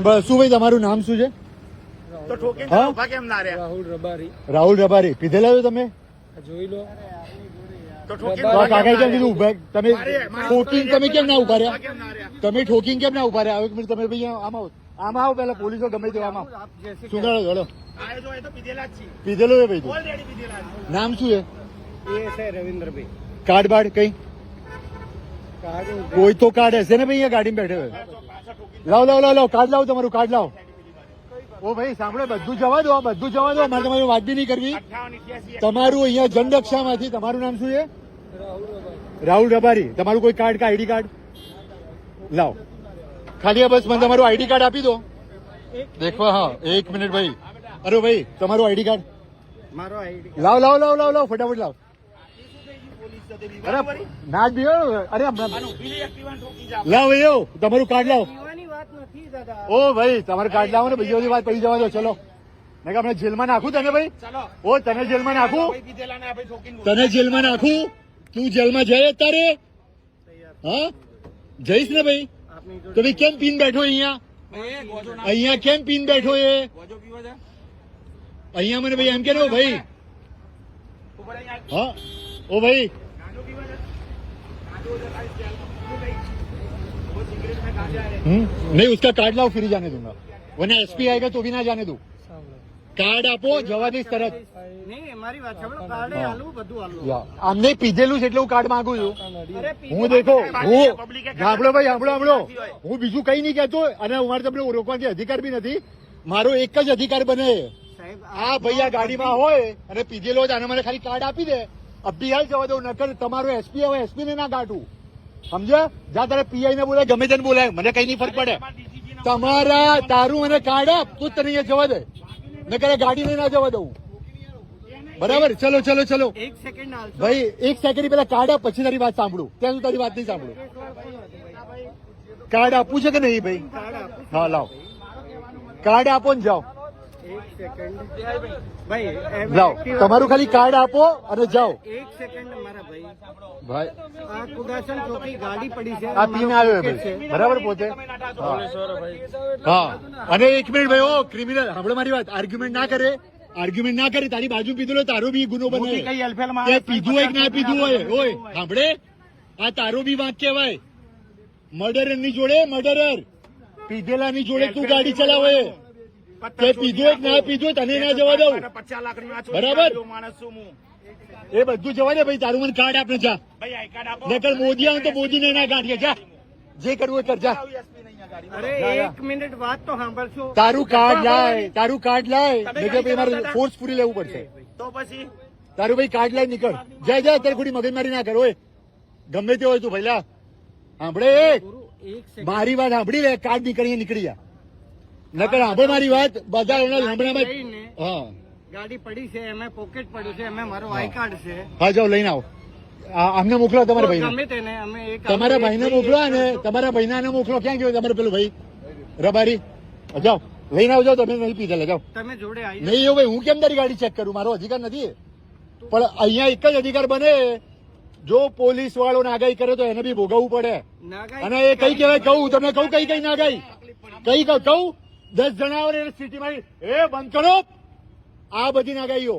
શું ભાઈ તમારું નામ શું છે? તો ઠોકીને હા? ઉભા કેમ ના રહ્યા? રાહુલ રબારી પીધેલા છો તમે? જોઈ લો. તો તો આ કાકાએ કેમ કીધું ઉભા? તમે ઠોકીને તમે કેમ ના ઉભા રહ્યા? કેમ ના રહ્યા? તમે ઠોકીને કેમ ના ઉભા રહ્યા? એક મિનિટ તમે ભાઈ આમાં આવો પેલા પોલીસો ગમે તે આમાં શું કરો? ચલો આ જો એ તો પીધેલા જ છે. પીધેલો છે ભાઈ તું? ઓલરેડી પીધેલા છે. નામ શું છે? એ છે રવિન્દ્રભાઈ. કાર્ડ બાડ કઈ કાર્ડ કોઈ તો કાર્ડ હશે ને ભાઈ અહીંયા ગાડીમાં બેઠે હોય. લાવ લાવ લાવ લાવ કાર્ડ લાવ તમારું કાર્ડ લાવ. ઓ ભાઈ સાંભળો બધું જવા દો બધું જવા દો મારે તમારી વાત બી નહીં કરવી. 58 તમારું અહીંયા જનરક્ષામાંથી તમારું નામ શું છે? રાહુલ રબારી. તમારું કોઈ કાર્ડ કા આઈડી કાર્ડ લાવ. ખાલી આ બસ મને તમારું આઈડી કાર્ડ આપી દો. દેખવા હા એક મિનિટ ભાઈ. અરે ભાઈ તમારું આઈડી કાર્ડ મારો આઈડી લાવ લાવ લાવ લાવ લાવ ફટાફટ લાવ. અરે ના જ બીઓ. અરે લાવ ભાઈ તમારું કાર્ડ લાવ. પીવાની વાત નથી દાદા. ઓ ભાઈ તમારું કાર્ડ લાવો ને બીજી બધી વાત પડી જવા દો. ચલો નહીં કે આપણે જેલમાં નાખું તને ભાઈ. ચલો ઓ તને જેલમાં નાખું ભાઈ પીધેલા ને આ ભાઈ ઠોકીને તને જેલમાં નાખું. તું જેલમાં જઈ તારે હા જઈશ ને ભાઈ. આપની તો ભાઈ કેમ પીન બેઠો અહીંયા? અહીંયા કેમ પીન બેઠો એ? અહીંયા મને ભાઈ એમ કે ભાઈ હા ઓ ભાઈ नहीं उसका कार्ड लाओ फिर ही जाने दूंगा वरना एसपी आएगा तो भी ना जाने दूं. કાર્ડ આપો જવા દઈશ તરત. નહીં મારી વાત સાંભળો. કાર્ડ આલું બધું આલું. આમને પીધેલું છે એટલે હું કાર્ડ માંગુ છું. અરે હું દેખો હું સાંભળો ભાઈ સાંભળો હું બીજું કઈ નહીં કહેતો અને અમારે તમને રોકવાનો અધિકાર બી નથી. મારો એક જ અધિકાર બને સાહેબ આ ભાઈ આ ગાડીમાં હોય અને પીધેલો જ આને મને ખાલી કાર્ડ આપી દે અભિયાલ જવા દઉં નકર તમારો એસપી હવે એસપી ને ના કાઢું સમજ્યા? જા તારે પીઆઈ ને બોલાય ગમે તેને બોલાય મને કઈ નહીં ફરક પડે. તમારા તારું મને કાર્ડ આપ તું તને અહીંયા જવા દે નકર ગાડી લઈને ના જવા દઉં. બરાબર ચલો ચલો ચલો એક સેકન્ડ હાલશો. ભાઈ એક સેકન્ડ પેલા કાર્ડ આપ પછી તારી વાત સાંભળું ત્યાં સુધી તારી વાત નહીં સાંભળું. કાર્ડ આપવું છે કે નહીં ભાઈ? કાર્ડ આપું. હા લાવ કાર્ડ આપો ને જાઓ. એક સેકન્ડ ભાઈ જાઓ તમારું ખાલી કાર્ડ આપો અને જાઓ. એક સેકન્ડ મારા ભાઈ ભાઈ આ કુદાસન ચોકી ગાડી પડી છે. આ પીને આવ્યો ભાઈ બરાબર પોતે હા અને એક મિનિટ ભાઈ ઓ ક્રિમિનલ સાંભળો મારી વાત. આર્ગ્યુમેન્ટ ના કરે તારી બાજુ પીધું તારો બી ગુનો બને. તે પીધું હોય કે ના પીધું હોય ઓય સાંભળે આ તારો બી વાંક કહેવાય. મર્ડરર ની જોડે મર્ડરર પીધેલા ની જોડે તું ગાડી ચલાવે. તે પીધું હોય કે ના પીધું હોય તને ના જવા દઉં. 50 લાખ બરાબર માણસ છું હું. એ બધું જવા દે ભાઈ તારું મને કાર્ડ આપને જા. ભાઈ આઈ કાર્ડ આપો. નકર મોદી આવે તો મોદી ને ના ગાંઠીએ જા જે કરવું એ કર જા. અરે એક મિનિટ વાત તો સાંભળશો. તારું કાર્ડ લાય નહીં કે ભાઈ મારે ફોર્સફુલી લેવું પડશે. તો પછી તારું ભાઈ કાર્ડ લાય નીકળ જા અત્યારે ખોટી મગજમારી ના કરો. ગમે તે હોય તું ભઈલા સાંભળે એક સેકન્ડ મારી વાત સાંભળી લે કાર્ડ નીકળી જા નકર સાંભળ મારી વાત બધા હમણાં હા ગાડી પડી છે એમાં પોકેટ પડ્યું છે એમાં મારો આઈ કાર્ડ છે. હા જાઓ લઈને આવો. અમને મોકલો તમારા ભાઈને. ગમે તેને અમે એક તમારા ભાઈને મોકલો અને તમારા ભાઈને મોકલો. ક્યાં ગયો તમારો પેલો ભાઈ રબારી? જાઓ લઈને આવજો તમે નહીં પીધેલા જાઓ. તમે જોડે આવી નહીં એવું ભાઈ હું કેમ તારી ગાડી ચેક કરું? મારો અધિકાર નથી. પણ અહીંયા એક જ અધિકાર બને જો પોલીસ વાળો નાગાઈ કરે તો એને બી ભોગવવું પડે. અને એ કઈ કહેવાય કહું તમને કહું કઈ નાગાઈ કઈ કહું 10 જણા આવે સિટીમાં એ બંધ કરો આ બધી નાગાઈઓ.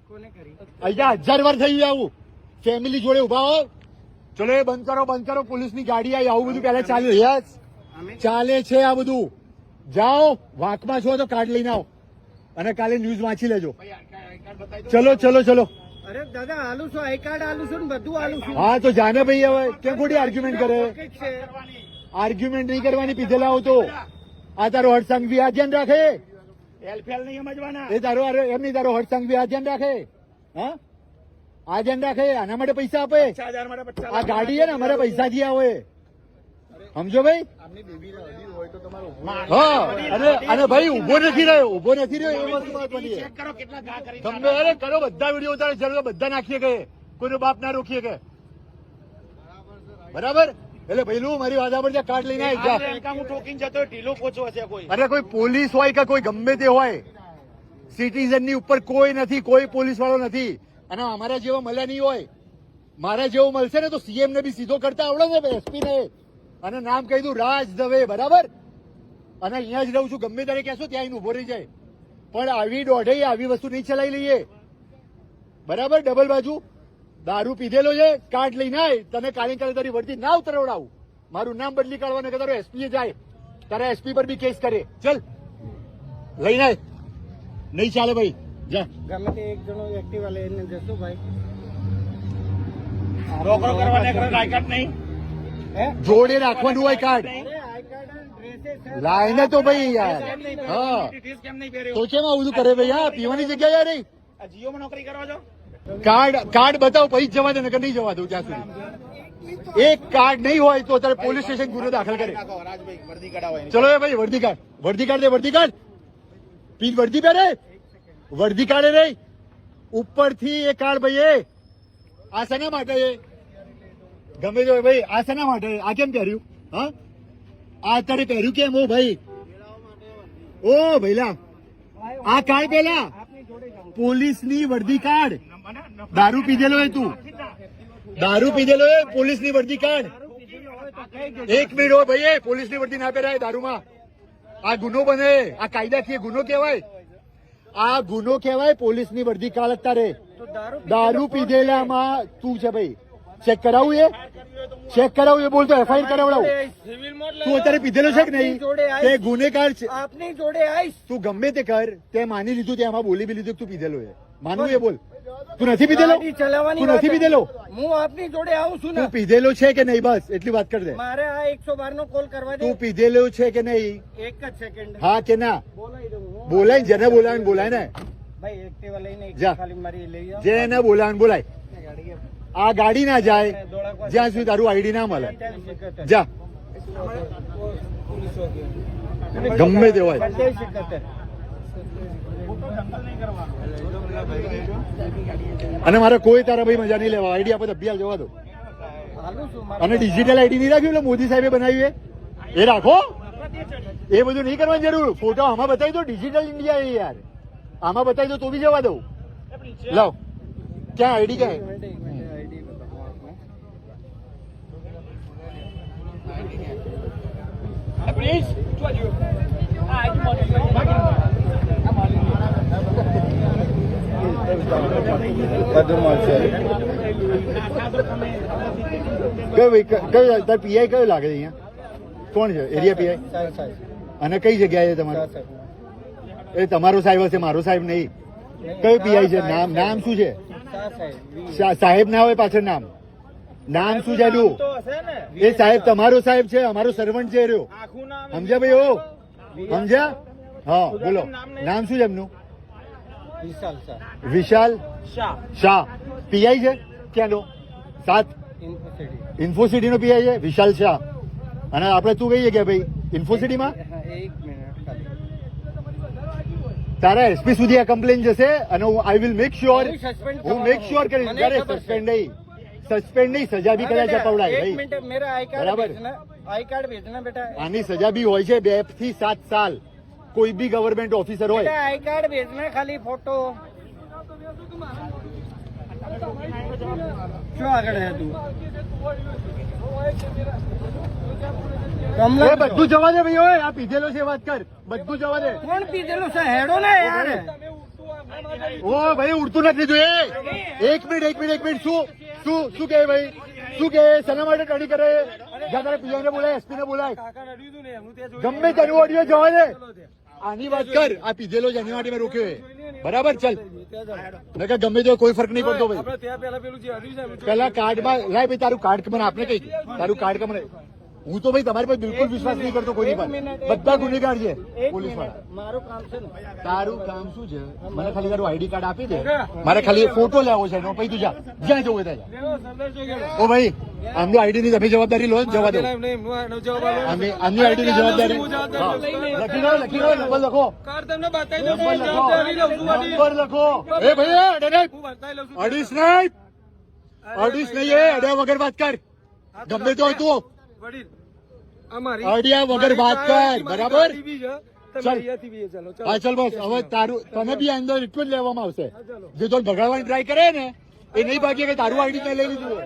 કોને કરી? અહીંયા 1000 વાર થઈ ગયું આવું. ફેમિલી જોડે ઉભા હો ચલો એ બંધ કરો પોલીસની ગાડી આવી આવું બધું પેલા ચાલે છે આ બધું. જાઓ વાંકમાં છો તો કાર્ડ લઈને આવો અને કાલે ન્યૂઝ વાંચી લેજો. ચલો અરે દાદા આલુ છું આઈ કાર્ડ આલુ છું ને બધું આલુ છું. હા તો જાને ભાઈ હવે કેમ ખોટી આર્ગ્યુમેન્ટ કરે? આર્ગ્યુમેન્ટ નહીં કરવાની પીધેલા હો તો. આ તારો હર્ષસંઘવી આ ધ્યાન રાખે. એલફેલ નહીં સમજવાના. એ તારો એમ નહીં તારો હર્ષસંઘવી આ ધ્યાન રાખે. હા આ ધ્યાન રાખે આના માટે પૈસા આપે. 50,000 માટે 50 આ ગાડી છે ને અમારા પૈસા થયા હોય સમજો ભાઈ. હા અને ભાઈ ઉભો નથી રહ્યો એ વસ્તુ મહત્વની છે. ચેક કરો કેટલા ઘા કરી. ગમે અરે કરો બધા વિડીયો ઉતારે જરૂર બધા નાખીએ કે કોઈનો બાપ ના રોકીએ કે બરાબર. એટલે પહેલું મારી વાત પર કાર્ડ લઈને આવી જા. હું ઠોકીને જતો ઢીલો પોચો હશે કોઈ. અરે કોઈ પોલીસ હોય કે કોઈ ગમે તે હોય સિટીઝન ની ઉપર કોઈ નથી કોઈ પોલીસ વાળો નથી. અને અમારા જેવો મળ્યા નહીં હોય. મારા જેવો મળશે ને તો સીએમ ને બી સીધો કરતા આવડે ને એસપી ને અને નામ કહી દઉં રાજ દવે બરાબર. અને અહીંયા જ રહું છું, ગમે ત્યારે કહેશો ત્યાં આવીને ઉભો રહી જાય. પણ આવી દોઢે આવી વસ્તુ નહીં ચલાવી લઈએ, બરાબર? ડબલ બાજુ દારૂ પીધેલો છે, કાર્ડ લઈને આય, તને કાલે તારી વર્દી ના ઉતરવડાવું, મારું નામ બદલી કાઢવાને કે તારો એસપી જાય, તારા એસપી પર બી કેસ કરે. ચલ લઈને આય. નહીં ચાલે ભાઈ, જા. ગમે તે એક જણો એક્ટિવા લઈને જશો ભાઈ. રોકડો કરવાને આઈ કાર્ડ નહીં, જોડે રાખવાનું હોય કાર્ડ. આઈ કાર્ડ અને ડ્રેसेस લાઈને તો ભાઈ યાર, હા કેમ નહીં પહેર્યો? તો કેમ આવું બધું કરે ભાઈ? હા, પીવાની જગ્યા યાર નહીં. આ જીઓમાં નોકરી કરવા છો? કાર્ડ બતાવો પછી જ જવા દે, નકર નહીં જવા દઉં ત્યાં સુધી. એક કાર્ડ નહીં હોય તો અત્યારે પોલીસ સ્ટેશન ગુનો દાખલ કરે. રાજભાઈ વર્દી કઢાવો એની. ચલો એ ભાઈ વર્દી કાર્ડ દે, વર્દી કાર્ડ પી, વર્દી પહેરે, વર્દી કાઢે નહીં ઉપરથી એ કાર્ડ ભાઈ. એ આ શેના માટે? ગમે તે હોય ભાઈ, આ શેના માટે? આ કેમ પહેર્યું? હા, આ અત્યારે પહેર્યું કેમ? ઓ ભાઈ, ઓ ભઈલા, આ કાર્ડ પેલા પોલીસની વર્દી કાર્ડ. દારૂ પીધેલો હોય તું, દારૂ પીધેલો હોય, પોલીસની વર્દી કાર્ડ. એક મિનિટ હો ભાઈ, પોલીસની વર્દી ના પહેરાય દારૂમાં. આ ગુનો બને, આ કાયદાકીય ગુનો કહેવાય, આ ગુનો કહેવાય. પોલીસની વર્દી કાર્ડ અત્યારે દારૂ પીધેલામાં તું છે ભાઈ. ચેક કરાવું, એ ચેક કરાવું, એ બોલતો એફઆઈઆર કરાવડાવું. તું અત્યારે પીધેલો છે કે નહીં? તે ગુનેગાર છે. આપની જોડે આવીશ. તું ગમે તે કર, તે માની લીધું, તે આમાં બોલી બી લીધું કે તું પીધેલો છે. માનવું એ બોલ. તું નથી પીધેલો? ગાડી ચલાવવાની તું નથી વાત. પીધેલો? હું આપની જોડે આવું છું તું ને. પીધેલો છે કે નહીં? બસ એટલી વાત કર દે. મારે આ 112 નો કોલ કરવા દે. તું પીધેલો છે કે નહીં? એક જ સેકન્ડ હા કે ના? બોલાવી દઉં હું. બોલાય, જેને બોલાવે બોલાય ને. ભાઈ એક્ટિવા લઈને એક જા. ખાલી મારી લઈ આવો. જેને બોલાવે બોલાય. ગાડી આ ગાડી ના જાય જ્યાં સુધી તારું આઈડી ના મળે. જા, ગમે તે હોય. અને મારે કોઈ તારા ભાઈ મજા નહીં લેવા. આઈડી આપે તો અભિયાલ જવા દો. અને ડિજિટલ આઈડી નહીં રાખ્યું એટલે મોદી સાહેબે બનાવ્યું એ રાખો. એ બધું નહીં કરવાની જરૂર. ફોટો આમાં બતાવી દો, ડિજિટલ ઇન્ડિયા એ યાર. આમાં બતાવી દો તો બી જવા દઉં. લાવ, ક્યાં આઈડી ક્યાં? કયો તાર પીઆઈ કયો લાગે છે અહીંયા? કોણ છે એરિયા પીઆઈ? અને કઈ જગ્યાએ તમારો? એ તમારો સાહેબ હશે, મારો સાહેબ નહીં. કયો પીઆઈ છે? નામ શું છે? સાહેબ ના હોય પાછળ નામ. નામ શું છે એનું? એ સાહેબ તમારો સાહેબ છે, અમારો સર્વન્ટ છે રહ્યો. સમજ્યા ભાઈ? ઓ સમજ્યા? હા બોલો, નામ શું છે એમનું? વિશાલ શાહ. પીઆઈ છે ક્યાંનો? 7 ઇન્ફોસિટી નો પીઆઈ છે વિશાલ શાહ. અને આપણે તું કઈ જગ્યા ભાઈ? ઇન્ફોસિટીમાં? તારા એસપી સુધી આ કમ્પ્લેન જશે અને હું આઈ વિલ મેક શ્યોર, હું મેક શ્યોર કરીશ. ત્યારે સસ્પેન્ડ નહીં, સજા બી કદાચ અપાવડાય ભાઈ. બરાબર? आई कार्ड भेजना बेटा. આની સજા બી હોય છે 2 થી 7 સાલ. કોઈ બી ગવર્મેન્ટ ઓફિસર હોય. बेटा आई कार्ड भेजना खाली फोटो. क्यों આગળ હે તું? એ બધું જવા દે ભાઈ. ઓય આ પીધેલો છે, વાત કર. બધું જવા દે. કોણ પીધેલું છે? હેડો ને યાર. ઓ ભાઈ ઉડતું નથી તું. એક મિનિટ. શું કહે ભાઈ? શું કહે? શેના માટે ટડી કરે? જ્યાં તારે પીઆઈ ને બોલાય, એસપી ને બોલાય, ગમે તેનું ઓડિયો જવા દે. આની વાત કર. આ પીધેલો છે એની માટે મેં રોક્યો છે. બરાબર? ચલ, નકર ગમે તે કોઈ ફરક નહીં પડતો ભાઈ. પેલા કાર્ડમાં લાય ભાઈ, તારું કાર્ડ મને આપને કઈ. તારું કાર્ડ મને. હું તો ભાઈ તમારી પર બિલકુલ વિશ્વાસ નહીં કરતો કોઈની પર. બધા ગુનેગાર છે પોલીસ વાળા. મારું કામ છે ને. તારું કામ શું છે? મને ખાલી તારું આઈડી કાર્ડ આપી દે. મારે ખાલી ફોટો લેવો છે એનો. પછી તું જા, જ્યાં જવું ત્યાં. ઓ ભાઈ, આમનું આઈડી ની તમે જવાબદારી લો, જવા દો. આમની આઈડી ની જવાબદારી લખી લો. નંબર લખો. નંબર લખો. એ ભાઈ અડીસ નહીં, અડ્યા વગર વાત કર. ગમે તો હોય તું અડ્યા વગર વાત કર. બરાબર? હા ચાલ બસ. હવે તારું તને બી અંદર એટલું જ લેવામાં આવશે. જે તો ભગાડવાની ટ્રાય કરે ને એ નહીં ભાગીએ કે તારું આઈડી મેં લઈ લીધું.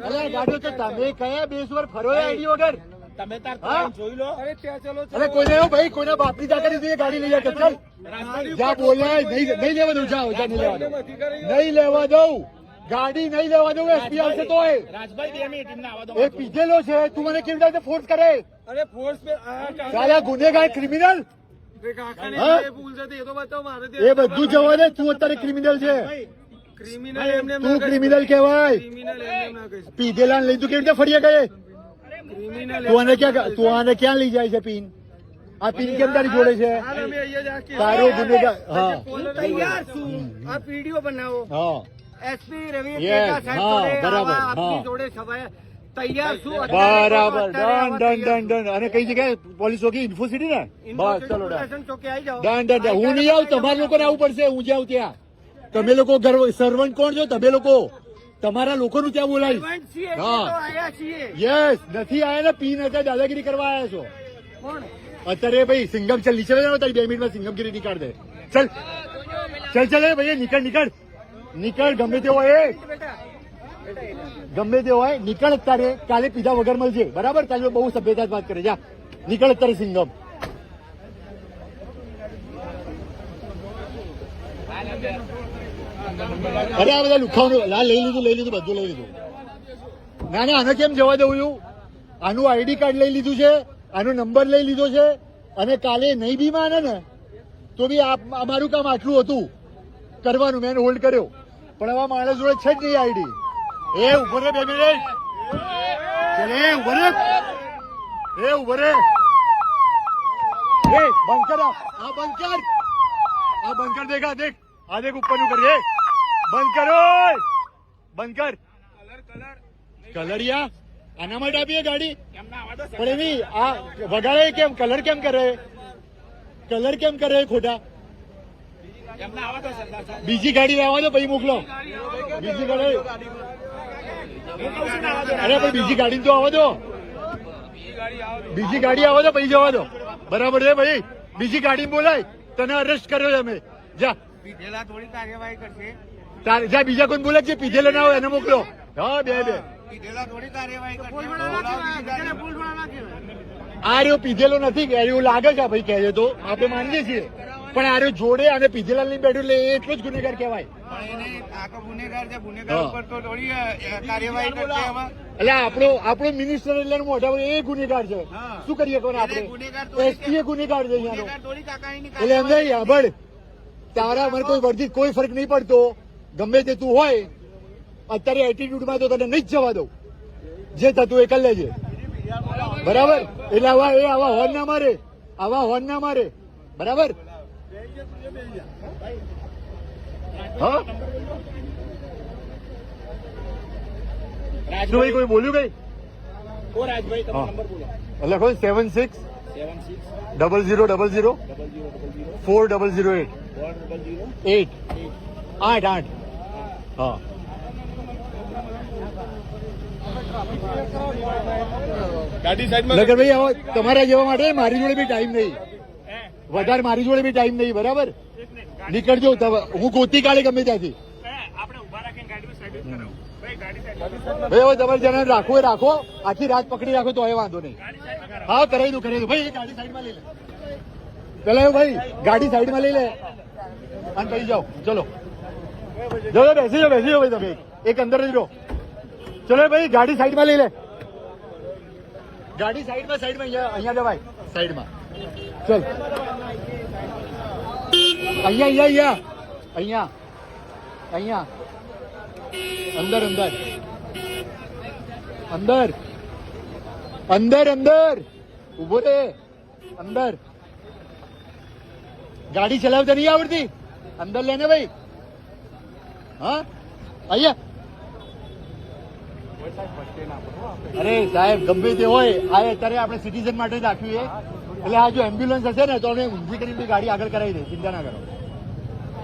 અરે ગાડીઓ કે તમે કયા બેસ પર ફરો આઈડી વગર? તમે તાર હા? જોઈ લો. અરે ત્યાં ચલો અરે કોઈને એવું ભાઈ કોઈના બાપની તાકાત નથી, એ ગાડી લઈ જાય ચાલ જ્યાં બોલ્યા નહીં લેવા દઉં, જાઓ નહીં લેવા દઉં, નહીં લેવા દઉં, ગાડી નહીં લેવા દઉં. એસપી આવશે તો રાજભાઈ 2 મિનિટ એમને આવવા દો. એ પીધેલો છે, તું મને કેવી રીતે ફોર્સ કરે? અરે ફોર્સ पे સાલા ગુનેગાર ક્રિમિનલ, હા? ભૂલ જતી એ તો બતાવો મારે એ બધું જવા દે, તું અત્યારે ક્રિમિનલ છે, ક્રિમિનલ એમને તું ક્રિમિનલ કહેવાય. ક્રિમિનલ એમને ના કહીશ પીધેલા લઈ તું કેવી રીતે ફરીએ ગયે? ક્રિમિનલ તું આને ક્યાં લઈ જાય છે? પીન આ પીન કેમ તારી જોડે છે? હાલ અમે અહીંયા જ આખી તારો ગુનેગાર, હા હું તૈયાર છું આ વિડીયો બનાવો હા એસપી રવિ Yes, તેજા સાહેબ હા, જોડે બરાબર, આવા આપની હા. જોડે સભાએ તૈયાર છું બરાબર, ડન ડન ડન ડન. અને કઈ જગ્યાએ પોલીસ ચોકી? ઇન્ફોસિટી ને? બસ ચલો ડન ચોકે આવી જાઓ ડન ડન ડન. હું નહીં આવું, તમારા લોકોને આવવું પડશે. હું જાઉં ત્યાં. તમે લોકો સર્વન્ટ કોણ છો? તમે લોકો તમારા લોકોનું ત્યાં બોલાવીશ. સર્વન્ટ છીએ એટલે હા. તો આયા છીએ યસ, નથી આયા ને પીન હતા દાદાગીરી કરવા આવ્યા છો કોણ અત્યારે. ભાઈ સિંગમ ચાલ નીચે જાવ, તારી 2 મિનિટમાં સિંગમગીરી નીકાળ દે. ચાલ ચાલ ચાલ એ ભાઈ નીકળ નીકળ નીકળ, ગમે તે હોય એ. બેટા ગમે તે હોય નીકળ અત્યારે. કાલે પીધા વગર મળશે, બરાબર? કાલે બહુ સભ્યતા વાત કરે. જા નીકળ અત્યારે સિંગમ. અરે આ બધા લુખાવાનું લઈ લીધું બધું લઈ લીધું. ના ના, આને કેમ જવા દઉં છું? આનું આઈડી કાર્ડ લઈ લીધું છે, આનો નંબર લઈ લીધો છે, અને કાલે નહીં બી માને ને તો બી અમારું કામ આટલું હતું કરવાનું, મેં હોલ્ડ કર્યો. પણ હવે માણસ જોડે છે જ નહીં આઈડી. એ ઉભો રે 2 મિનિટ. ચલે ઉભો રે, એ ઉભો રે. એ બંધ કર, આ બંધ કર, આ બંધ કર. દેખ આ દેખ ઉપરનું કરીએ. બંધ કરો, બંધ કર. કલરિયા આના માટે આપીએ ગાડી? એમને આવવા દો. પણ એની આ વગાડે કેમ? કલર કેમ કરે? કલર કેમ કરે ખોટા? એમને આવવા દો સરદાર સાહેબ. બીજી ગાડી લાવવા દો પછી મોકલો. બીજી ગાડી, હું કહું છું ને આવવા દો. અરે ભાઈ બીજી ગાડી તો આવવા દો. બીજી ગાડી આવવા દો પછી જવા દો. બરાબર છે ભાઈ? બીજી ગાડી બોલાય, તને અરેસ્ટ કર્યો છે અમે. જા પીધેલા થોડી કાર્યવાહી કરશે જા બીજા કોઈ બોલે છે પીધેલો ના હોય એને મોકલો. હા બે પીધેલા થોડી કાર્યવાહી કરશે આ રહ્યો પીધેલો નથી કે એવું લાગે છે ભાઈ, કહે છે તો આપણે માનીએ છીએ. પણ આ રહ્યો જોડે અને પીધેલા લઈને બેઠું એટલે એ એટલો જ ગુનેગાર કહેવાય. પણ એને આ તો ગુનેગાર છે, હા. ગુનેગાર ઉપર તો થોડી કાર્યવાહી કરશે એમાં એટલે આપણો મિનિસ્ટર એટલે મોટા ભાઈ એ ગુનેગાર છે. હા. શું કરીએ કોને એટલે ગુનેગાર આપણે? તો એસપી એ ગુનેગાર છે અહીંયાનો. ગુનેગાર થોડી કાકાઈની એટલે એમ નહીં સાંભળ, તારા મને કોઈ વર્ધિત કોઈ ફરક નહીં પડતો. ગમે તે તું હોય અત્યારે એટીટ્યુડમાં તો તને નહીં જ જવા દઉં. જે થતું એ કરી લેજે, બરાબર? એટલે આવા હોર્ન ના મારે, આવા હોર્ન ના મારે, બરાબર? હા શું ભાઈ કોઈ બોલ્યું કઈ? ઓ રાજભાઈ તમારો નંબર બોલો. લખો 76 0000 4008 8 8 હા. ગાડી સાઈડમાં નગરભાઈ આવો તમારા જેવા માટે મારી જોડે બી ટાઈમ નહીં, વધારે મારી જોડે બી ટાઈમ નહીં, બરાબર? નીકળજો હું ગોતી કાઢે ગમે ત્યાંથી. આપણે ઉભા રાખીને ગાડીમાં સાઈડ કરાવો. ભાઈ ગાડી સાઈડ ભાઈ હવે તમારે જેને રાખવું એ રાખો, આખી રાત પકડી રાખો તો એ વાંધો નહીં. હા કરાવી દો ભાઈ. એ ગાડી સાઈડમાં લઈ લે પેલા એવું ભાઈ, ગાડી સાઈડમાં લઈ લે અને પછી જાઓ. ચલો બેસી જાઓ ભાઈ તમે એક અંદર જ રહો. ચલો ભાઈ ગાડી સાઈડમાં લઈ લે. ગાડી સાઈડમાં અહીંયા જવાય સાઈડમાં. ચલ અહીંયા અંદર ઉભો રે. અંદર ગાડી ચલાવતા નહીં આવડતી? અંદર લેને ભાઈ. હા અહીંયા. અરે સાહેબ ગમે તે હોય, આ અત્યારે આપણે સિટીઝન માટે જ રાખ્યું છે. એટલે આ જો એમ્બ્યુલન્સ હશે ને તો અમે ઊંધી કરીને બી ગાડી આગળ કરાવી દે, ચિંતા ના કરો.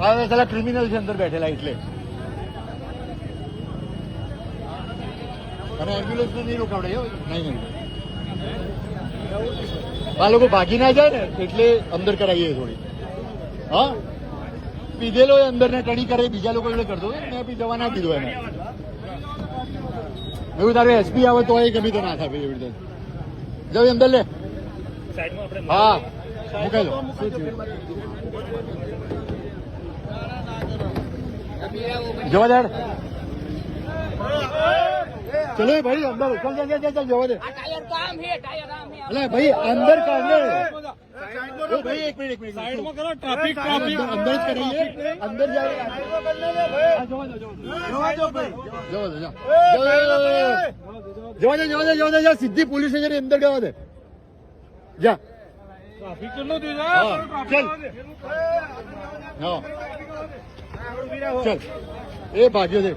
હવે પેલા ક્રિમિનલ છે અંદર બેઠેલા એટલે. અને એમ્બ્યુલન્સ તો નહીં રોકાવડે. નહીં આ લોકો ભાગી ના જાય ને એટલે અંદર કરાવીએ થોડી. હા પીધેલો અંદર ને ટણી કરે, બીજા લોકો એટલે કરતો મેં બી જવા ના દીધું એને. એવું તારે એસપી આવે તો એ ગમે તો ના થાય એવી રીતે. જાઓ અંદર લે સાઈડમાં આપણે હા મૂકાઈ લો જવા દે ચલો ભાઈ અંદર ચાલ જવા દે અલે ભાઈ અંદર કાઢ લે ભાઈ એક મિનિટ સાઈડમાં કરો ટ્રાફિક અંદર જ કરીએ અંદર જાય જવા દે સીધી પોલીસ સ્ટેશન અંદર જવા દે જા ટ્રાફિક કેટલું થયું ચાલ હા ચાલ એ ભાગ્યો છે